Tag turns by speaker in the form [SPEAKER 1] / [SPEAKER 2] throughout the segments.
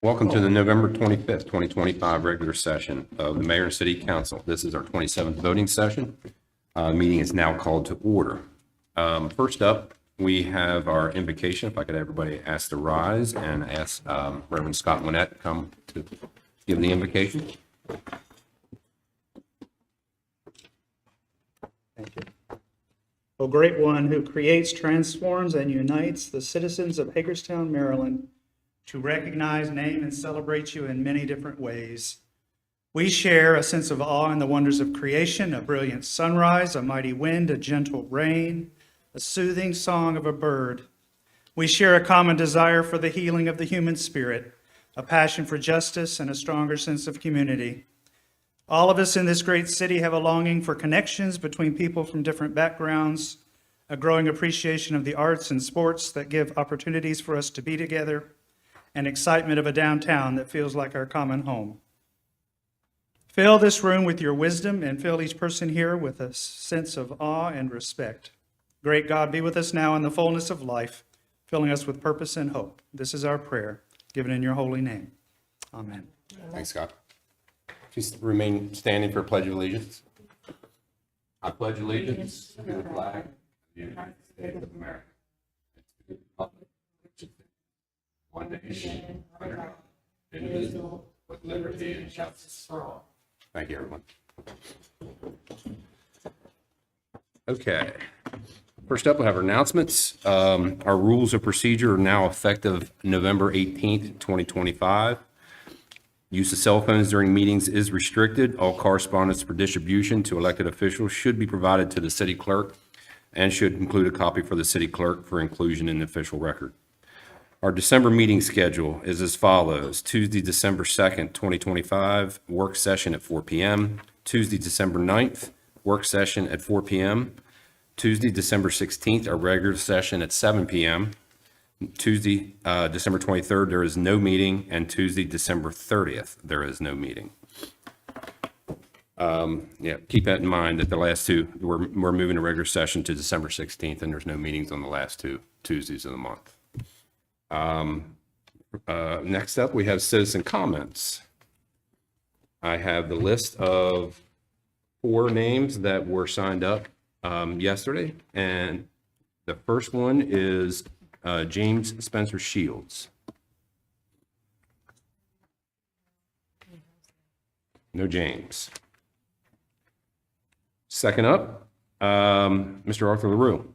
[SPEAKER 1] Welcome to the November 25th, 2025 regular session of the Mayor and City Council. This is our 27th voting session. The meeting is now called to order. First up, we have our invocation. If I could have everybody ask to rise and ask Reverend Scott Winnett to come to give the invocation.
[SPEAKER 2] Thank you. O great one who creates, transforms, and unites the citizens of Hagerstown, Maryland, to recognize, name, and celebrate you in many different ways. We share a sense of awe in the wonders of creation, a brilliant sunrise, a mighty wind, a gentle rain, a soothing song of a bird. We share a common desire for the healing of the human spirit, a passion for justice, and a stronger sense of community. All of us in this great city have a longing for connections between people from different backgrounds, a growing appreciation of the arts and sports that give opportunities for us to be together, and excitement of a downtown that feels like our common home. Fill this room with your wisdom and fill each person here with a sense of awe and respect. Great God, be with us now in the fullness of life, filling us with purpose and hope. This is our prayer, given in your holy name. Amen.
[SPEAKER 1] Thanks, Scott. Please remain standing for Pledge of Allegiance. I pledge allegiance to the flag of the United States of America, and to the republic which is one nation, under God, indivisible, with liberty and justice for all. Thank you, everyone. Okay. First up, we have our announcements. Our rules of procedure are now effective November 18th, 2025. Use of cell phones during meetings is restricted. All correspondence for distribution to elected officials should be provided to the city clerk and should include a copy for the city clerk for inclusion in the official record. Our December meeting schedule is as follows. Tuesday, December 2nd, 2025, work session at 4 p.m. Tuesday, December 9th, work session at 4 p.m. Tuesday, December 16th, our regular session at 7 p.m. Tuesday, December 23rd, there is no meeting, and Tuesday, December 30th, there is no meeting. Keep that in mind that the last two, we're moving a regular session to December 16th, and there's no meetings on the last two Tuesdays of the month. Next up, we have citizen comments. I have the list of 4 names that were signed up yesterday, and the first one is James Spencer Shields. No James. Second up, Mr. Arthur LaRue.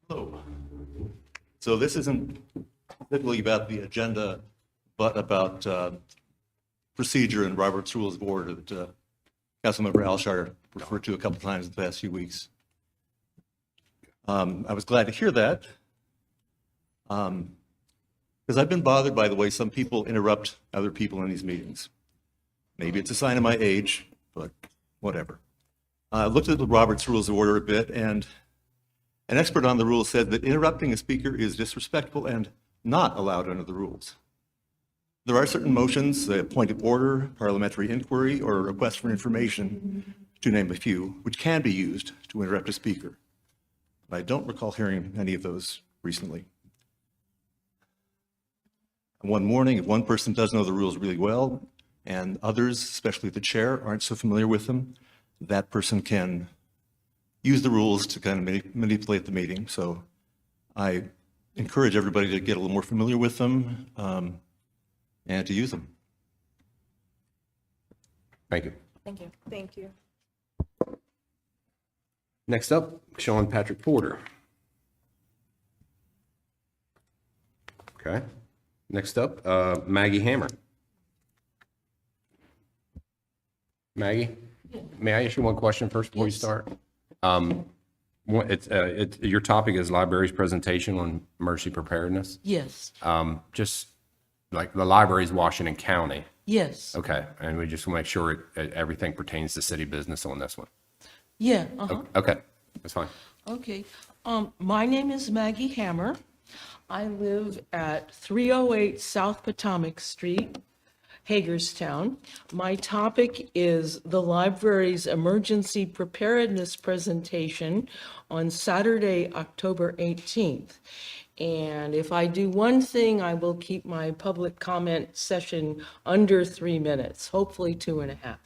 [SPEAKER 3] Hello. So this isn't specifically about the agenda, but about procedure and Robert's Rules of Order that Councilmember Alshire referred to a couple times in the past few weeks. I was glad to hear that because I've been bothered by the way some people interrupt other people in these meetings. Maybe it's a sign of my age, but whatever. I looked at the Robert's Rules of Order a bit, and an expert on the rules said that interrupting a speaker is disrespectful and not allowed under the rules. There are certain motions, a point of order, parliamentary inquiry, or a request for information, to name a few, which can be used to interrupt a speaker. I don't recall hearing any of those recently. One warning, if one person does know the rules really well, and others, especially the chair, aren't so familiar with them, that person can use the rules to kind of manipulate the meeting. So I encourage everybody to get a little more familiar with them and to use them.
[SPEAKER 1] Thank you.
[SPEAKER 4] Thank you. Thank you.
[SPEAKER 1] Next up, Sean Patrick Porter. Okay. Next up, Maggie Hammer. Maggie, may I ask you one question first before you start? Your topic is library's presentation on emergency preparedness.
[SPEAKER 5] Yes,
[SPEAKER 1] Just like the library is Washington County.
[SPEAKER 5] yes,
[SPEAKER 1] Okay, and we just want to make sure everything pertains to city business on this one.
[SPEAKER 5] yeah,
[SPEAKER 1] Okay, that's fine.
[SPEAKER 5] okay. My name is Maggie Hammer. I live at 308 South Potomac Street, Hagerstown. My topic is the library's emergency preparedness presentation on Saturday, October 18th. And if I do one thing, I will keep my public comment session under 3 minutes, hopefully 2.5.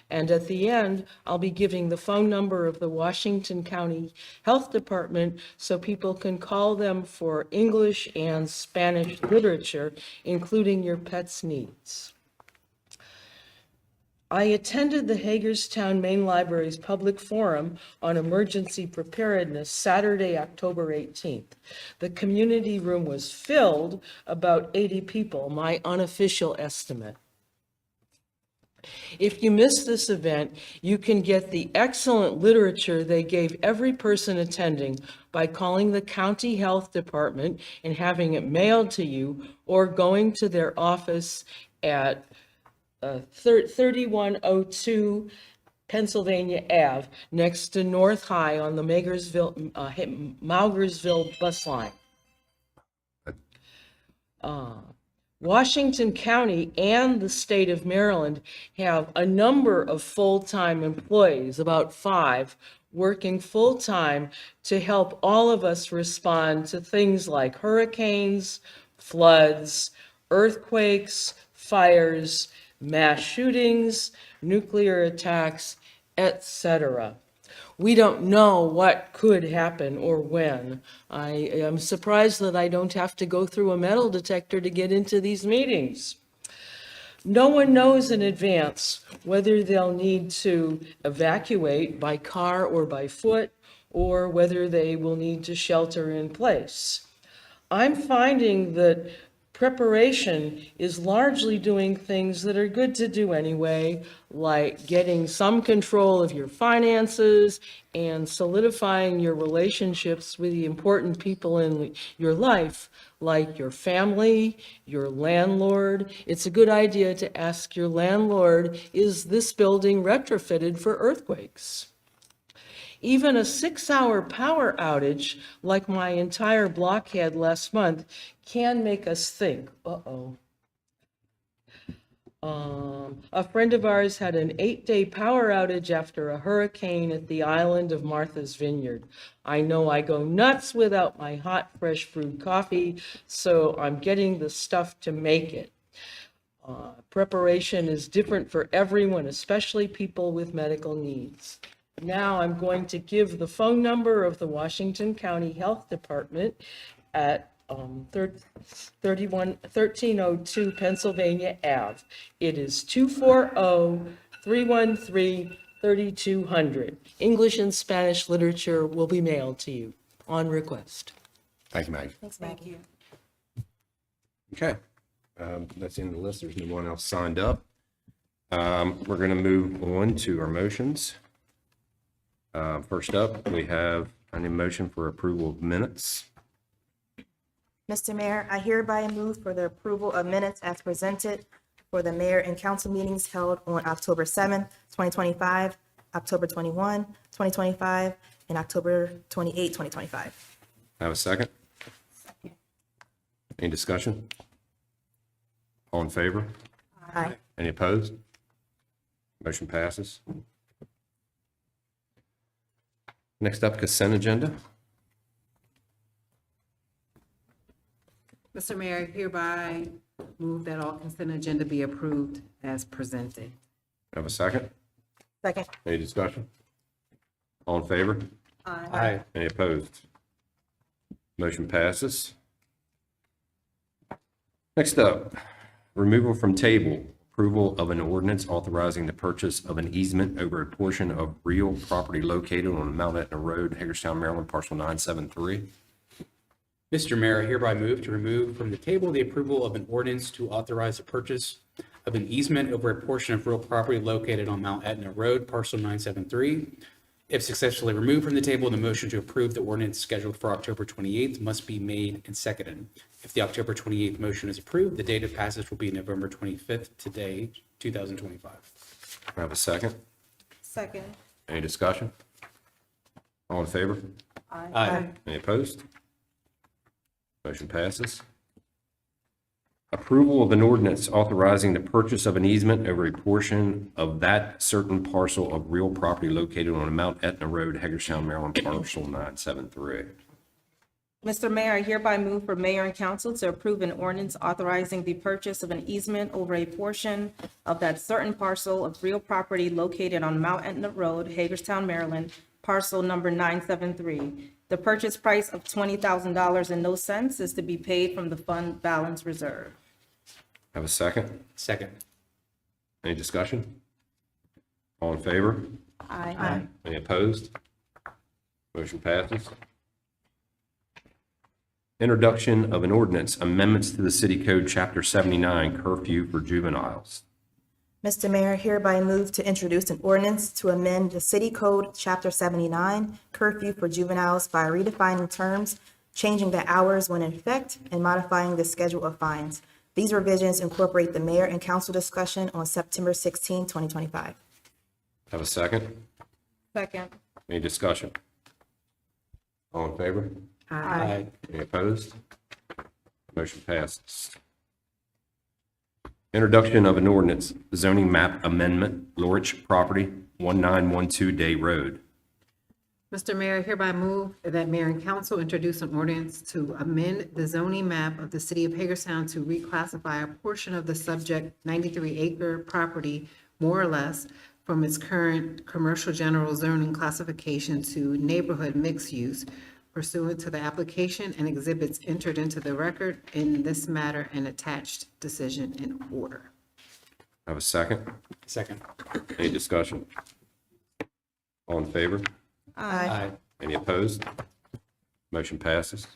[SPEAKER 5] And at the end, I'll be giving the phone number of the Washington County Health Department so people can call them for English and Spanish literature, including your pet's needs. I attended the Hagerstown Main Library's public forum on emergency preparedness Saturday, October 18th. The community room was filled, about 80 people, my unofficial estimate. If you missed this event, you can get the excellent literature they gave every person attending by calling the county health department and having it mailed to you, or going to their office at 3102 Pennsylvania Ave, next to North High on the Maugersville bus line. Washington County and the state of Maryland have a number of full-time employees, about 5, working full-time to help all of us respond to things like hurricanes, floods, earthquakes, fires, mass shootings, nuclear attacks, etc. We don't know what could happen or when. I am surprised that I don't have to go through a metal detector to get into these meetings. No one knows in advance whether they'll need to evacuate by car or by foot, or whether they will need to shelter in place. I'm finding that preparation is largely doing things that are good to do anyway, like getting some control of your finances and solidifying your relationships with the important people in your life, like your family, your landlord. It's a good idea to ask your landlord, is this building retrofitted for earthquakes? Even a 6-hour power outage, like my entire block had last month, can make us think, a friend of ours had an 8-day power outage after a hurricane at the island of Martha's Vineyard. I know I go nuts without my hot, fresh brewed coffee, so I'm getting the stuff to make it. Preparation is different for everyone, especially people with medical needs. Now I'm going to give the phone number of the Washington County Health Department at 1302 Pennsylvania Ave. It is 240-313-3200. English and Spanish literature will be mailed to you on request.
[SPEAKER 1] Thank you, Maggie.
[SPEAKER 4] Thank you.
[SPEAKER 1] Okay, that's the end of the list. There's no one else signed up. We're going to move on to our motions. First up, we have a motion for approval of minutes.
[SPEAKER 4] Mr. Mayor, I hereby move for the approval of minutes as presented for the mayor and council meetings held on October 7th, 2025, October 21, 2025, and October 28, 2025.
[SPEAKER 1] Have a second? Any discussion? All in favor?
[SPEAKER 4] Aye.
[SPEAKER 1] Any opposed? Motion passes. Next up, consent agenda.
[SPEAKER 6] Mr. Mayor, hereby move that all consent agenda be approved as presented.
[SPEAKER 1] Have a second?
[SPEAKER 4] Second.
[SPEAKER 1] Any discussion? All in favor?
[SPEAKER 6] Aye.
[SPEAKER 1] Any opposed? Motion passes. Next up, removal from table, approval of an ordinance authorizing the purchase of an easement over a portion of real property located on Mount Etna Road, Hagerstown, Maryland, parcel 973.
[SPEAKER 7] Mr. Mayor, I hereby move to remove from the table the approval of an ordinance to authorize the purchase of an easement over a portion of real property located on Mount Etna Road, parcel 973. If successfully removed from the table, the motion to approve the ordinance scheduled for October 28th must be made and seconded. If the October 28th motion is approved, the date of passage will be November 25th, today, 2025.
[SPEAKER 1] Have a second?
[SPEAKER 6] Second.
[SPEAKER 1] Any discussion? All in favor?
[SPEAKER 7] Aye.
[SPEAKER 1] Any opposed? Motion passes. Approval of an ordinance authorizing the purchase of an easement over a portion of that certain parcel of real property located on Mount Etna Road, Hagerstown, Maryland, parcel 973.
[SPEAKER 4] Mr. Mayor, I hereby move for mayor and council to approve an ordinance authorizing the purchase of an easement over a portion of that certain parcel of real property located on Mount Etna Road, Hagerstown, Maryland, parcel number 973. The purchase price of $20,000 and no cents is to be paid from the fund balance reserve.
[SPEAKER 1] Have a second?
[SPEAKER 7] Second.
[SPEAKER 1] Any discussion? All in favor?
[SPEAKER 4] Aye.
[SPEAKER 1] Any opposed? Motion passes. Introduction of an ordinance, amendments to the City Code, Chapter 79, curfew for juveniles.
[SPEAKER 4] Mr. Mayor, hereby move to introduce an ordinance to amend the City Code, Chapter 79, curfew for juveniles by redefining terms, changing the hours when in effect, and modifying the schedule of fines. These revisions incorporate the mayor and council discussion on September 16, 2025.
[SPEAKER 1] Have a second?
[SPEAKER 4] Second.
[SPEAKER 1] Any discussion? All in favor?
[SPEAKER 7] Aye.
[SPEAKER 1] Any opposed? Motion passes. Introduction of an ordinance, zoning map amendment, Lorich Property, 1912 Day Road.
[SPEAKER 6] Mr. Mayor, I hereby move that mayor and council introduce an ordinance to amend the zoning map of the city of Hagerstown to reclassify a portion of the subject 93-acre property, more or less, from its current commercial general zoning classification to neighborhood mixed use pursuant to the application and exhibits entered into the record in this matter and attached decision in order.
[SPEAKER 1] Have a second?
[SPEAKER 7] Second.
[SPEAKER 1] Any discussion? All in favor?
[SPEAKER 7] Aye.
[SPEAKER 1] Any opposed? Motion passes.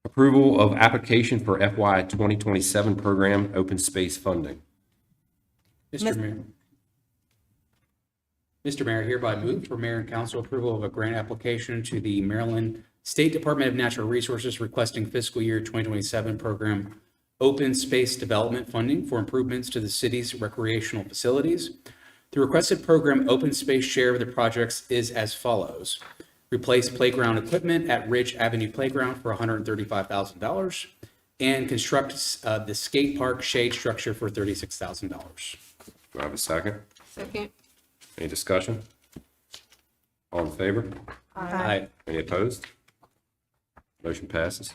[SPEAKER 1] Approval of application for FY 2027 program open space funding.
[SPEAKER 7] Mr. Mayor. Mr. Mayor, hereby move for mayor and council approval of a grant application to the Maryland State Department of Natural Resources requesting fiscal year 2027 program open space development funding for improvements to the city's recreational facilities. The requested program open space share of the projects is as follows. Replace playground equipment at Ridge Avenue Playground for $135,000 and construct the skate park shade structure for $36,000.
[SPEAKER 1] Do I have a second?
[SPEAKER 6] Second.
[SPEAKER 1] Any discussion? All in favor?
[SPEAKER 7] Aye.
[SPEAKER 1] Any opposed? Motion passes.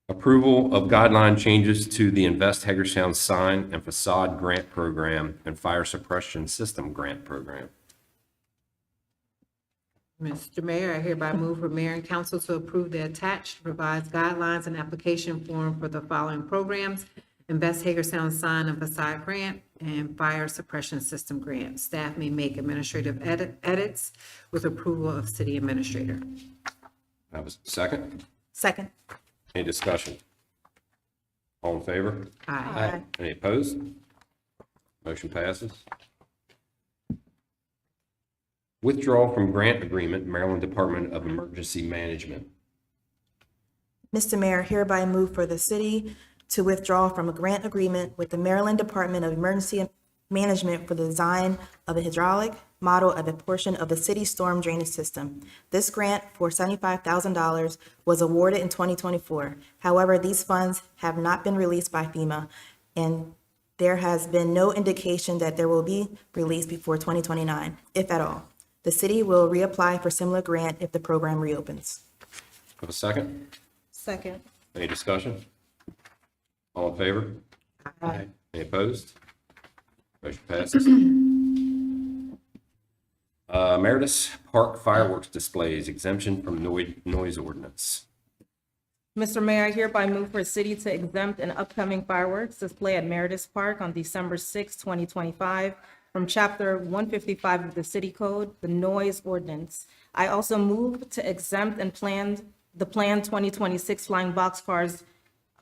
[SPEAKER 1] Approval of guideline changes to the Invest Hagerstown Sign and Facade Grant Program and Fire Suppression System Grant Program.
[SPEAKER 6] Mr. Mayor, I hereby move for mayor and council to approve the attached revised guidelines and application form for the following programs: Invest Hagerstown Sign and Facade Grant and Fire Suppression System Grant. Staff may make administrative edits with approval of city administrator.
[SPEAKER 1] Have a second?
[SPEAKER 4] Second.
[SPEAKER 1] Any discussion? All in favor?
[SPEAKER 6] Aye.
[SPEAKER 1] Any opposed? Motion passes. Withdrawal from grant agreement, Maryland Department of Emergency Management.
[SPEAKER 4] Mr. Mayor, hereby move for the city to withdraw from a grant agreement with the Maryland Department of Emergency Management for the design of a hydraulic model of a portion of the city storm drainage system. This grant for $75,000 was awarded in 2024. However, these funds have not been released by FEMA, and there has been no indication that there will be released before 2029, if at all. The city will reapply for similar grant if the program reopens.
[SPEAKER 1] Have a second?
[SPEAKER 4] Second.
[SPEAKER 1] Any discussion? All in favor?
[SPEAKER 7] Aye.
[SPEAKER 1] Any opposed? Motion passes. Meredith Park fireworks displays exemption from noise ordinance.
[SPEAKER 4] Mr. Mayor, I hereby move for city to exempt an upcoming fireworks display at Meredith Park on December 6, 2025, from Chapter 155 of the City Code, the noise ordinance. I also move to exempt and the planned 2026 flying boxcars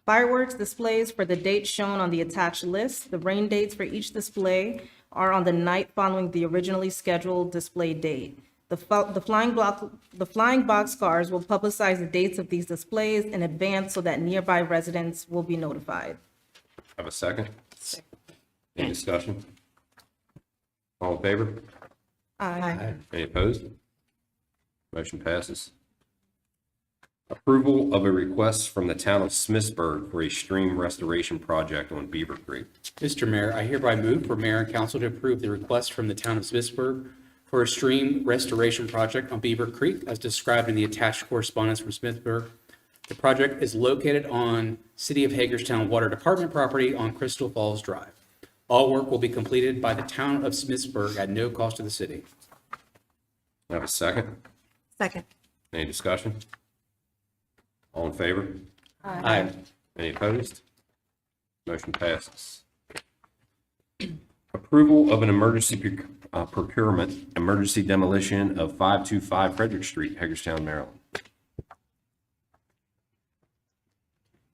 [SPEAKER 4] fireworks displays for the dates shown on the attached list. The rain dates for each display are on the night following the originally scheduled display date. The flying boxcars will publicize the dates of these displays in advance so that nearby residents will be notified.
[SPEAKER 1] Have a second? Any discussion? All in favor?
[SPEAKER 4] Aye.
[SPEAKER 1] Any opposed? Motion passes. Approval of a request from the town of Smithsburg for a stream restoration project on Beaver Creek.
[SPEAKER 7] Mr. Mayor, I hereby move for mayor and council to approve the request from the town of Smithsburg for a stream restoration project on Beaver Creek as described in the attached correspondence from Smithsburg. The project is located on City of Hagerstown Water Department property on Crystal Falls Drive. All work will be completed by the town of Smithsburg at no cost to the city.
[SPEAKER 1] Have a second?
[SPEAKER 4] Second.
[SPEAKER 1] Any discussion? All in favor?
[SPEAKER 7] Aye.
[SPEAKER 1] Any opposed? Motion passes. Approval of an emergency procurement, emergency demolition of 525 Frederick Street, Hagerstown, Maryland.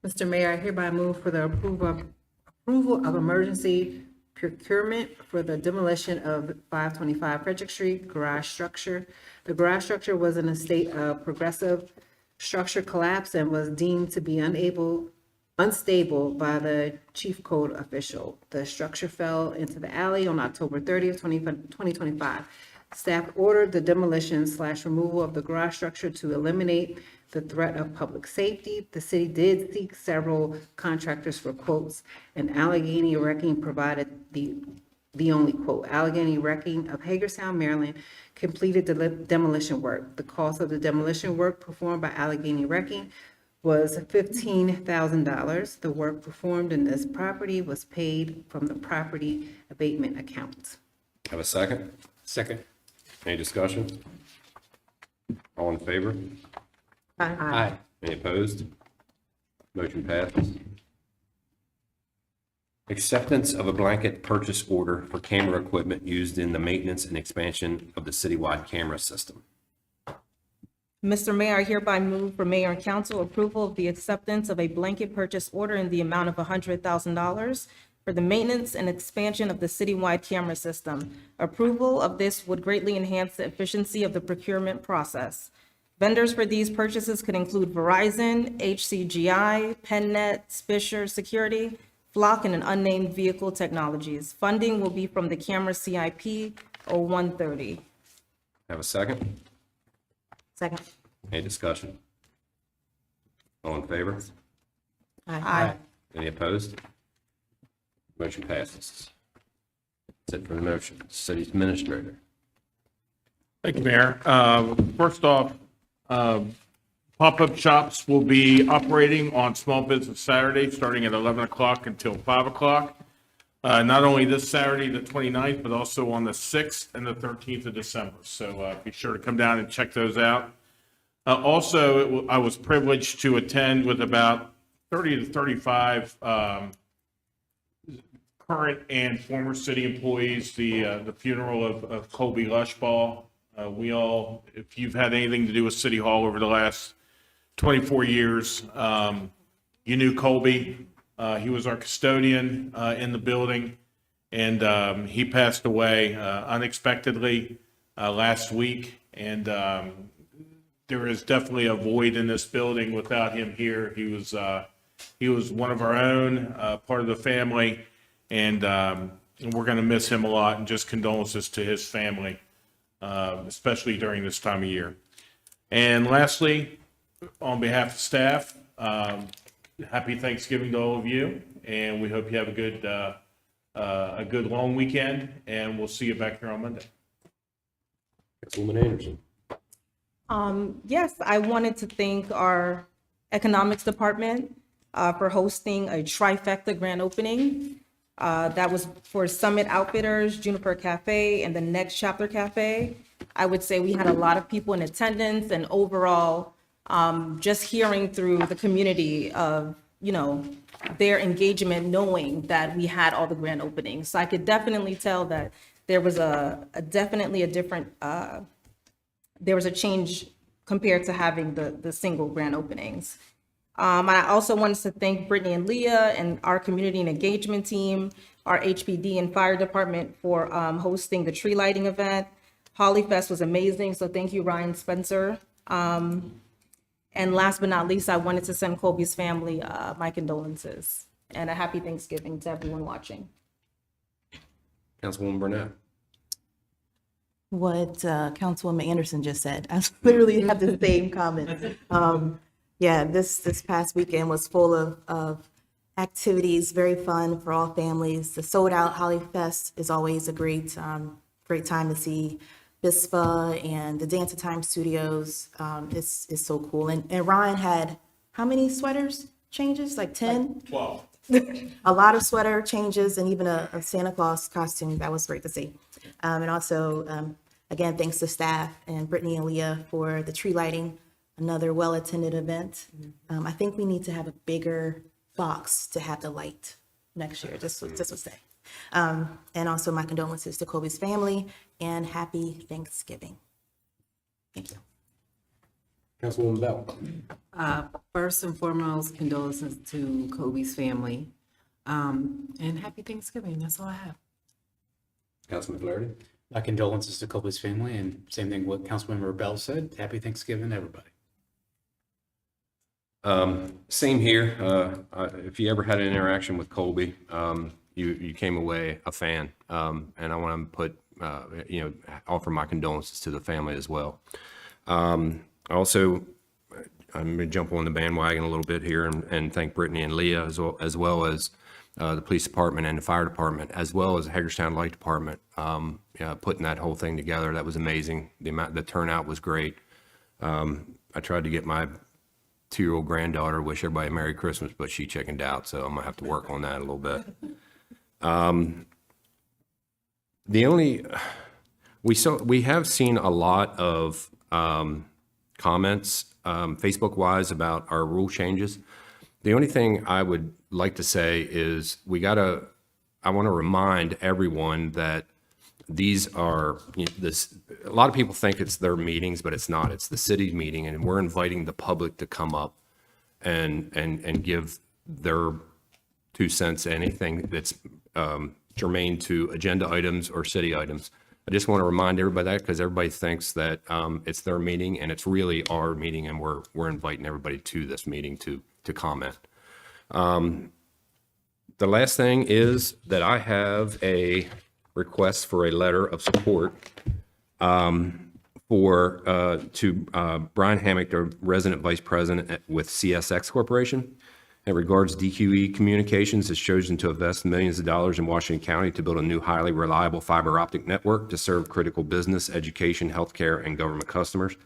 [SPEAKER 6] Mr. Mayor, I hereby move for the approval of emergency procurement for the demolition of 525 Frederick Street garage structure. The garage structure was in a state of progressive structure collapse and was deemed to be unstable by the chief code official. The structure fell into the alley on October 30th, 2025. Staff ordered the demolition/removal of the garage structure to eliminate the threat of public safety. The city did seek several contractors for quotes, and Allegheny Wrecking provided the only quote. Allegheny Wrecking of Hagerstown, Maryland, completed the demolition work. The cost of the demolition work performed by Allegheny Wrecking was $15,000. The work performed in this property was paid from the property abatement account.
[SPEAKER 1] Have a second?
[SPEAKER 7] Second.
[SPEAKER 1] Any discussion? All in favor?
[SPEAKER 7] Aye.
[SPEAKER 1] Any opposed? Motion passes. Acceptance of a blanket purchase order for camera equipment used in the maintenance and expansion of the citywide camera system.
[SPEAKER 4] Mr. Mayor, I hereby move for mayor and council approval of the acceptance of a blanket purchase order in the amount of $100,000 for the maintenance and expansion of the citywide camera system. Approval of this would greatly enhance the efficiency of the procurement process. Vendors for these purchases could include Verizon, HCGI, PenNet, Spisher Security, Flock, and an unnamed vehicle technologies. Funding will be from the camera CIP 0130.
[SPEAKER 1] Have a second?
[SPEAKER 4] Second.
[SPEAKER 1] Any discussion? All in favor?
[SPEAKER 4] Aye.
[SPEAKER 1] Any opposed? Motion passes. That's it for the motion. City Administrator.
[SPEAKER 8] Thank you, Mayor. First off, pop-up shops will be operating on Small Business Saturday, starting at 11 o'clock until 5 o'clock. Not only this Saturday, the 29th, but also on the 6th and the 13th of December. So be sure to come down and check those out. Also, I was privileged to attend with about 30 to 35 current and former city employees, the funeral of Colby Lushball. We all, if you've had anything to do with City Hall over the last 24 years, you knew Colby. He was our custodian in the building, and he passed away unexpectedly last week. And there is definitely a void in this building without him here. He was one of our own, part of the family, and we're going to miss him a lot. And just condolences to his family, especially during this time of year. And lastly, on behalf of staff, happy Thanksgiving to all of you, and we hope you have a good long weekend, and we'll see you back here on Monday.
[SPEAKER 1] Councilwoman Anderson.
[SPEAKER 4] Yes, I wanted to thank our economics department for hosting a trifecta grand opening. That was for Summit Outfitters, Juniper Cafe, and the Next Chapter Cafe. I would say we had a lot of people in attendance, and overall, just hearing through the community of, their engagement, knowing that we had all the grand openings. So I could definitely tell that there was definitely a different, there was a change compared to having the single grand openings. I also wanted to thank Brittany and Leah and our community and engagement team, our HPD and fire department for hosting the tree lighting event. Hollyfest was amazing, so thank you, Ryan Spencer. And last but not least, I wanted to send Colby's family my condolences and a happy Thanksgiving to everyone watching.
[SPEAKER 1] Councilwoman Burnett.
[SPEAKER 9] What Councilwoman Anderson just said. I literally have the same comment. Yeah, this past weekend was full of activities, very fun for all families. The sold out Holly Fest is always a great time to see
[SPEAKER 4] BISPA and the Dance of Time Studios is so cool. And Ryan had how many sweaters changes? Like 10?
[SPEAKER 8] 12.
[SPEAKER 4] A lot of sweater changes and even a Santa Claus costume. That was great to see. And also, again, thanks to staff and Brittany and Leah for the tree lighting, another well-attended event. I think we need to have a bigger box to have the light next year, just would say. And also my condolences to Kobe's family and happy Thanksgiving. Thank you.
[SPEAKER 1] Councilwoman Bell.
[SPEAKER 6] First and foremost, condolences to Kobe's family. And happy Thanksgiving. That's all I have.
[SPEAKER 1] Councilman Flaherty.
[SPEAKER 7] My condolences to Colby's family, and same thing what Councilmember Bell said. Happy Thanksgiving, everybody.
[SPEAKER 1] Same here. If you ever had an interaction with Colby, you came away a fan. And I want to put, offer my condolences to the family as well. Also, I'm going to jump on the bandwagon a little bit here and thank Brittany and Leah as well as the police department and the fire department, as well as the Hagerstown Light Department, putting that whole thing together. That was amazing. The turnout was great. I tried to get my 2-year-old granddaughter wish everybody a Merry Christmas, but she chickened out, so I'm gonna have to work on that a little bit. We have seen a lot of comments Facebook wise about our rule changes. The only thing I would like to say is I want to remind everyone that these are, a lot of people think it's their meetings, but it's not. It's the city meeting, and we're inviting the public to come up and give their 2 cents, anything that's germane to agenda items or city items. I just want to remind everybody that because everybody thinks that it's their meeting, and it's really our meeting, and we're inviting everybody to this meeting to comment. The last thing is that I have a request for a letter of support to Brian Hammock, the resident vice president with CSX Corporation. In regards, DQE Communications has chosen to invest millions of dollars in Washington County to build a new highly reliable fiber optic network to serve critical business, education, healthcare, and government customers.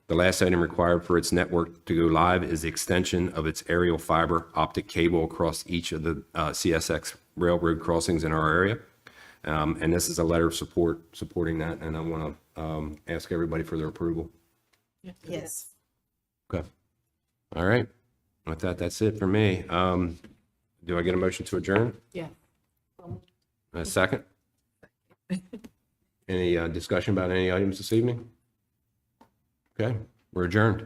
[SPEAKER 1] The last item required for its network to go live is the extension of its aerial fiber optic cable across each of the CSX railroad crossings in our area. And this is a letter of supporting that, and I want to ask everybody for their approval.
[SPEAKER 4] Yes.
[SPEAKER 1] Okay. All right. With that, that's it for me. Do I get a motion to adjourn?
[SPEAKER 6] Yeah.
[SPEAKER 1] A second? Any discussion about any items this evening? Okay, we're adjourned.